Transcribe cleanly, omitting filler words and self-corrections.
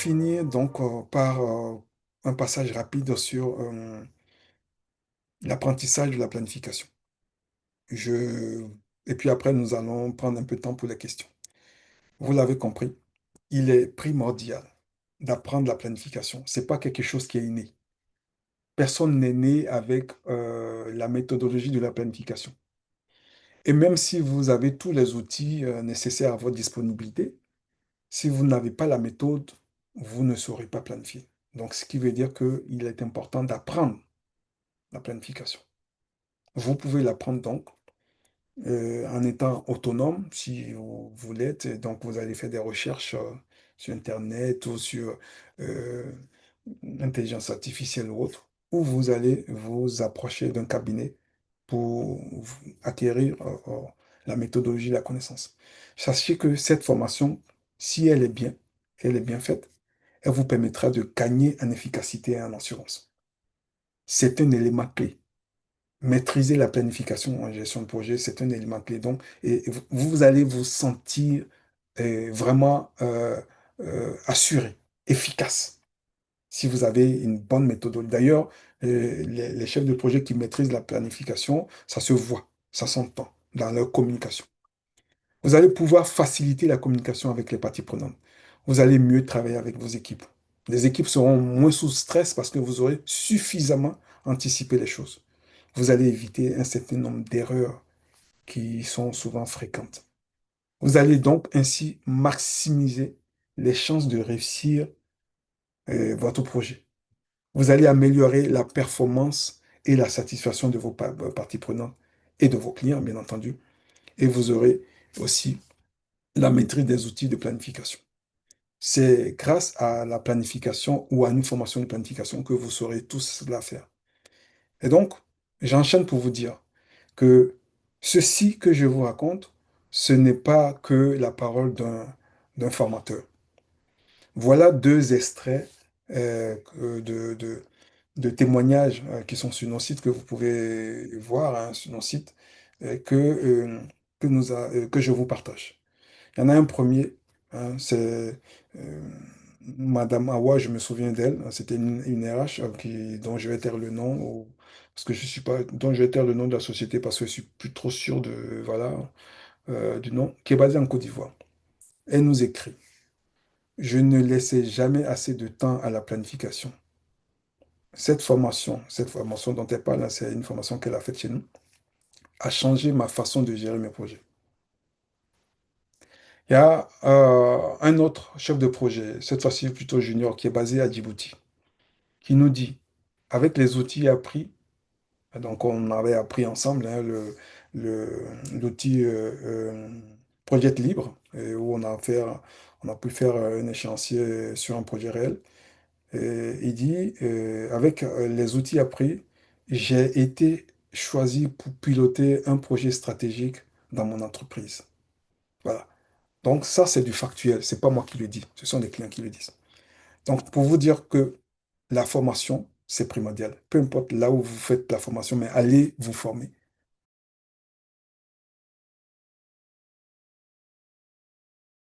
finir donc par un passage rapide sur l'apprentissage de la planification. Je... Et puis après, nous allons prendre un peu de temps pour les questions. Vous l'avez compris, il est primordial d'apprendre la planification. Ce n'est pas quelque chose qui est inné. Personne n'est né avec la méthodologie de la planification. Et même si vous avez tous les outils nécessaires à votre disponibilité, si vous n'avez pas la méthode, vous ne saurez pas planifier. Donc, ce qui veut dire qu'il est important d'apprendre la planification. Vous pouvez l'apprendre donc en étant autonome, si vous l'êtes. Et donc, vous allez faire des recherches sur Internet ou sur euh, intelligence artificielle ou autre, ou vous allez vous approcher d'un cabinet pour acquérir la méthodologie de la connaissance. Sachez que cette formation, si elle est bien faite, elle vous permettra de gagner en efficacité et en assurance. C'est un élément clé. Maîtriser la planification en gestion de projet, c'est un élément clé. Donc, et vous allez vous sentir vraiment assuré, efficace, si vous avez une bonne méthode. D'ailleurs, les chefs de projet qui maîtrisent la planification, ça se voit, ça s'entend dans leur communication. Vous allez pouvoir faciliter la communication avec les parties prenantes. Vous allez mieux travailler avec vos équipes. Les équipes seront moins sous stress parce que vous aurez suffisamment anticipé les choses. Vous allez éviter un certain nombre d'erreurs qui sont souvent fréquentes. Vous allez donc ainsi maximiser les chances de réussir votre projet. Vous allez améliorer la performance et la satisfaction de vos parties prenantes et de vos clients, bien entendu. Et vous aurez aussi la maîtrise des outils de planification. C'est grâce à la planification ou à une formation de planification que vous saurez tout cela faire. Et donc, j'enchaîne pour vous dire que ceci que je vous raconte, ce n'est pas que la parole d'un formateur. Voilà deux extraits de témoignages qui sont sur nos sites, que vous pouvez voir hein, sur nos sites, que je vous partage. Il y en a un premier, hein, c'est euh, Madame Awa, je me souviens d'elle, hein, c'était une RH dont je vais taire le nom, parce que je suis pas, dont je vais taire le nom de la société parce que je suis plus trop sûr de, voilà, du nom, qui est basée en Côte d'Ivoire. Elle nous écrit, je ne laissais jamais assez de temps à la planification. Cette formation dont elle parle, là, c'est une formation qu'elle a faite chez nous, a changé ma façon de gérer mes projets. Il y a un autre chef de projet, cette fois-ci plutôt junior, qui est basé à Djibouti, qui nous dit, avec les outils appris, donc on avait appris ensemble hein, l'outil Project Libre, où on a pu faire un échéancier sur un projet réel. Et il dit, avec les outils appris, j'ai été choisi pour piloter un projet stratégique dans mon entreprise. Voilà. Donc ça, c'est du factuel. C'est pas moi qui le dis. Ce sont les clients qui le disent. Donc pour vous dire que la formation, c'est primordial. Peu importe là où vous faites la formation, mais allez vous former.